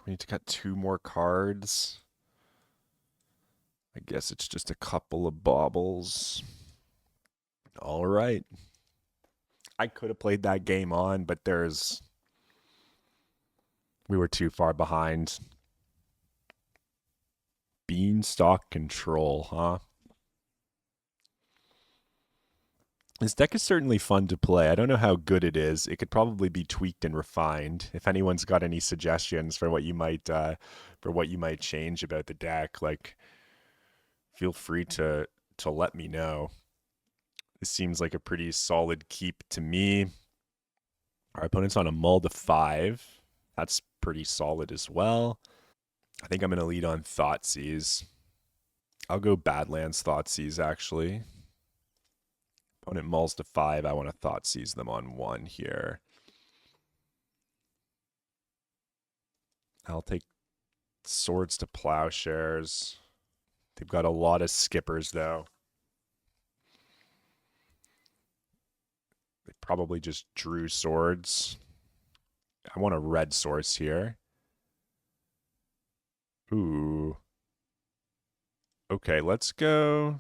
we need to cut 2 more cards. I guess it's just a couple of baubles. All right. I could have played that game on, but we were too far behind. Beanstalk Control, huh? This deck is certainly fun to play. I don't know how good it is. It could probably be tweaked and refined. If anyone's got any suggestions for what you might change about the deck, like, feel free to let me know. This seems like a pretty solid keep to me. Our opponent's on a mull to 5. That's pretty solid as well. I think I'm going to lead on Thoughtseize. I'll go Badlands Thoughtseize, actually. Opponent mulls to 5. I want to Thoughtseize them on 1 here. I'll take Swords to Plowshares. They've got a lot of skippers, though. They probably just drew swords. I want a red source here. Ooh. Okay, let's go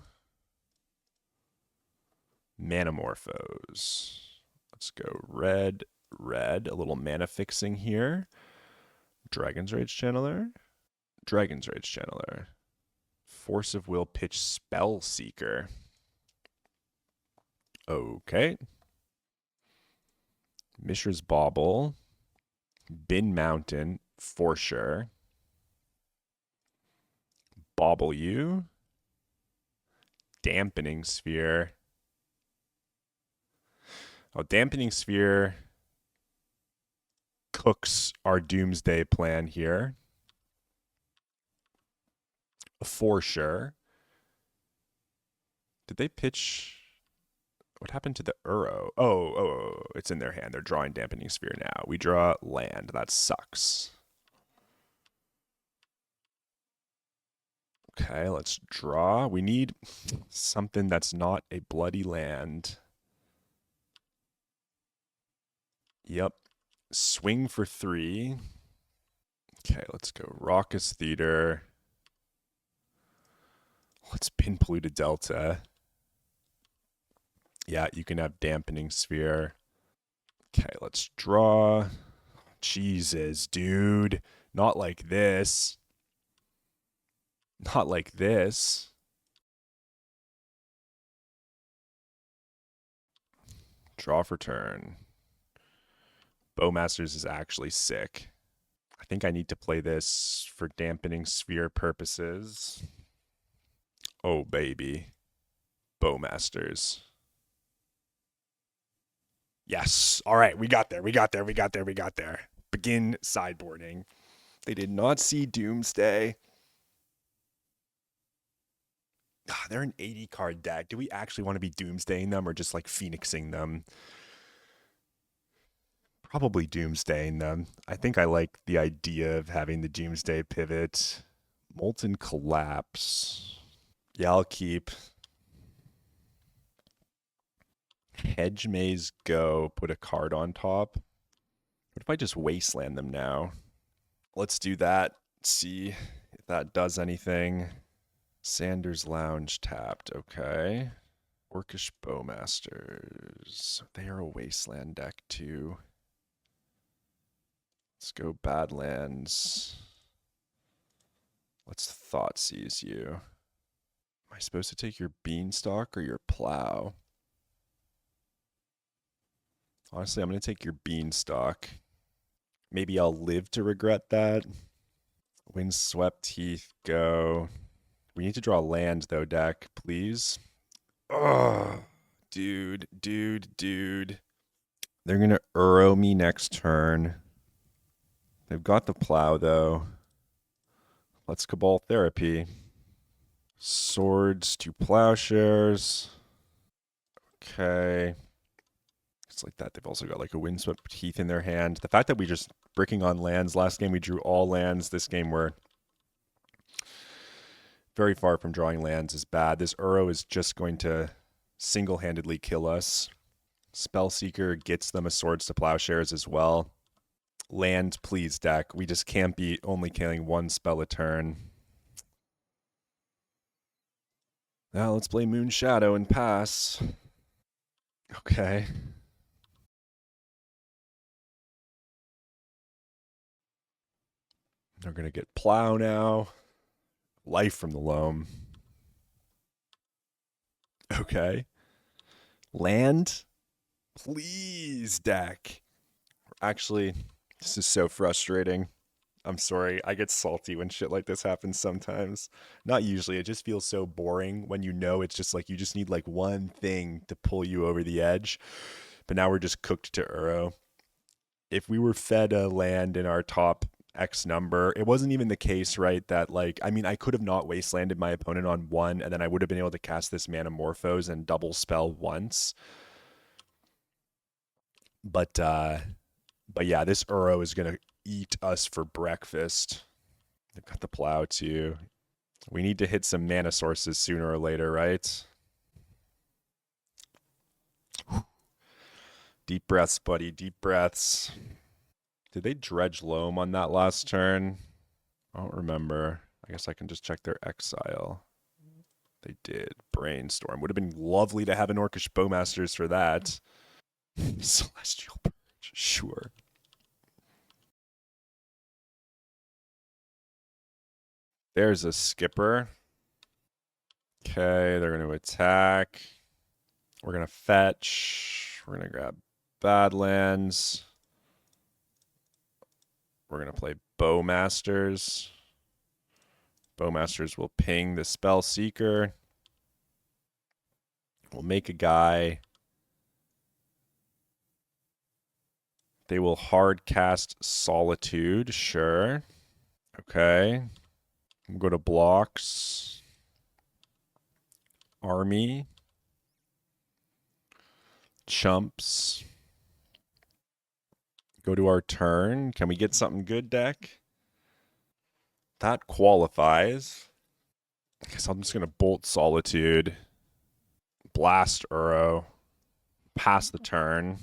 Manamorphose. Let's go red, red. A little mana fixing here. Dragon's Rage Channeler. Dragon's Rage Channeler. Force of Will pitch Spell Seeker. Okay. Mishra's Bauble. Bin Mountain, for sure. Bauble you. Dampening Sphere. Oh, Dampening Sphere cooks our Doomsday plan here. For sure. Did they pitch? What happened to the Uro? Oh, it's in their hand. They're drawing Dampening Sphere now. We draw land. That sucks. Okay, let's draw. We need something that's not a bloody land. Yep. Swing for 3. Okay, let's go Raucous Theater. Let's pin Polluted Delta. Yeah, you can have Dampening Sphere. Okay, let's draw. Jesus, dude. Not like this. Not like this. Draw for turn. Bowmasters is actually sick. I think I need to play this for Dampening Sphere purposes. Oh, baby. Bowmasters. Yes. All right, we got there. We got there. We got there. We got there. Begin sideboarding. They did not see Doomsday. They're an 80 card deck. Do we actually want to be Doomsdaying them or just like Phoenixing them? Probably Doomsdaying them. I think I like the idea of having the Doomsday pivot. Molten Collapse. Yeah, I'll keep. Hedge Maze Go. Put a card on top. What if I just Wasteland them now? Let's do that. See if that does anything. Sanders Lounge tapped. Okay. Orcish Bowmasters. They are a Wasteland deck too. Let's go Badlands. Let's Thoughtseize you. Am I supposed to take your Beanstalk or your Plow? Honestly, I'm going to take your Beanstalk. Maybe I'll live to regret that. Windswept Heath, go. We need to draw land, though, deck, please. Oh, dude. They're going to Uro me next turn. They've got the Plow, though. Let's Cabal Therapy. Swords to Plowshares. Okay. It's like that. They've also got like a Windswept Heath in their hand. The fact that we just bricking on lands. Last game we drew all lands. This game we're very far from drawing lands is bad. This Uro is just going to single-handedly kill us. Spellseeker gets them a Swords to Plowshares as well. Land, please, deck. We just can't be only killing one spell a turn. Now let's play Moon Shadow and pass. Okay. They're going to get Plow now. Life from the Loam. Okay. Land? Please, deck. Actually, this is so frustrating. I'm sorry. I get salty when shit like this happens sometimes. Not usually. It just feels so boring when you know it's just like you just need like one thing to pull you over the edge. But now we're just cooked to Uro. If we were fed a land in our top X number, it wasn't even the case, right? That like, I mean, I could have not wastelanded my opponent on one, and then I would have been able to cast this Manamorphose and double spell once. But yeah, this Uro is gonna eat us for breakfast. They've got the Plow too. We need to hit some mana sources sooner or later, right? Deep breaths, buddy. Deep breaths. Did they dredge loam on that last turn? I don't remember. I guess I can just check their exile. They did. Brainstorm. Would have been lovely to have an Orcish Bowmasters for that. Celestial Purge. Sure. There's a skipper. Okay, they're going to attack. We're going to fetch. We're going to grab Badlands. We're going to play Bowmasters. Bowmasters will ping the Spellseeker. We'll make a guy. They will hard cast Solitude. Sure. Okay. We'll go to blocks. Army. Chumps. Go to our turn. Can we get something good, deck? That qualifies. I guess I'm just going to Bolt Solitude. Blast Uro. Pass the turn.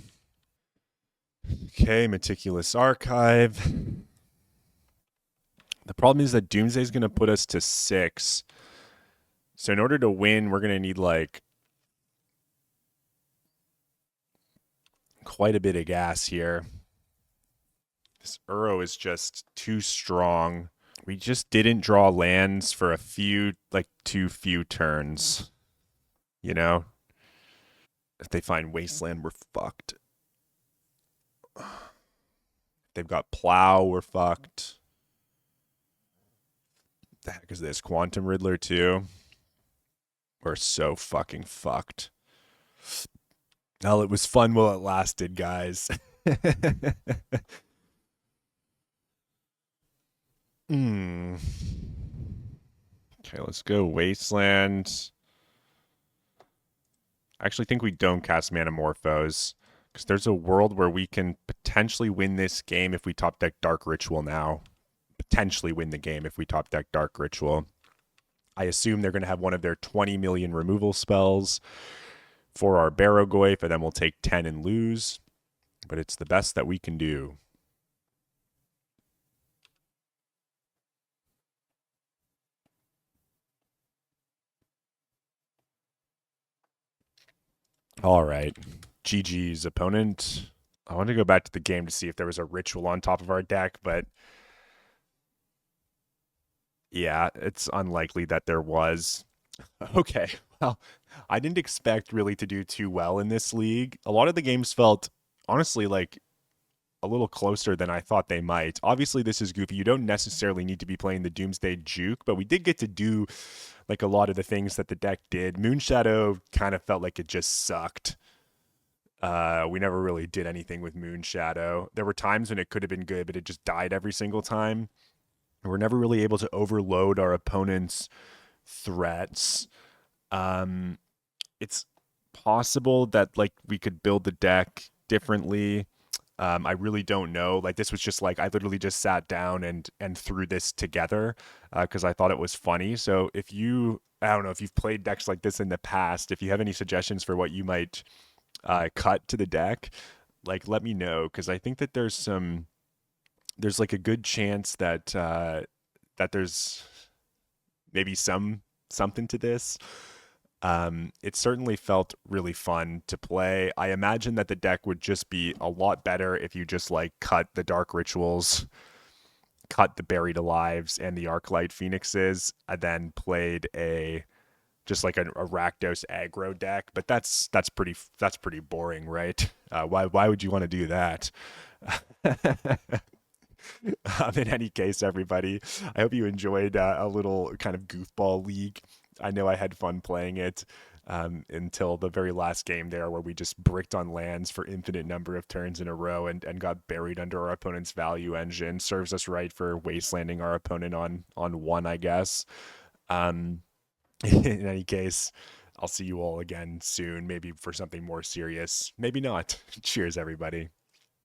Okay, Meticulous Archive. The problem is that Doomsday is going to put us to 6. So in order to win, we're going to need like quite a bit of gas here. This Uro is just too strong. We just didn't draw lands for a few, like too few turns. You know, if they find Wasteland, we're fucked. They've got Plow, we're fucked. The heck is this? Quantum Riddler too? We're so fucking fucked. Well, it was fun while it lasted, guys. Hmm. Okay, let's go Wasteland. I actually think we don't cast Manamorphose because there's a world where we can potentially win this game if we top deck Dark Ritual now. Potentially win the game if we top deck Dark Ritual. I assume they're going to have one of their 20 million removal spells for our Barrogoyf, and then we'll take 10 and lose. But it's the best that we can do. All right. GG's opponent. I want to go back to the game to see if there was a ritual on top of our deck, but yeah, it's unlikely that there was. Okay, well, I didn't expect really to do too well in this league. A lot of the games felt, honestly, like a little closer than I thought they might. Obviously, this is goofy. You don't necessarily need to be playing the Doomsday Juke, but we did get to do like a lot of the things that the deck did. Moonshadow kind of felt like it just sucked. We never really did anything with Moonshadow. There were times when it could have been good, but it just died every single time. We're never really able to overload our opponent's threats. Um, it's possible that like we could build the deck differently. I really don't know. Like this was just like I literally just sat down and threw this together because I thought it was funny. So if you, I don't know if you've played decks like this in the past, if you have any suggestions for what you might cut to the deck, like let me know because I think that there's like a good chance that that there's maybe something to this. It certainly felt really fun to play. I imagine that the deck would just be a lot better if you just like cut the Dark Rituals, cut the Buried Alives and the Arclight Phoenixes, and then played a just like a Rakdos aggro deck. But that's pretty boring, right? Why would you want to do that? In any case, everybody, I hope you enjoyed a little kind of goofball league. I know I had fun playing it until the very last game there, where we just bricked on lands for infinite number of turns in a row and got buried under our opponent's value engine. Serves us right for wastelanding our opponent on one, I guess. Um, in any case, I'll see you all again soon, maybe for something more serious. Maybe not. Cheers, everybody.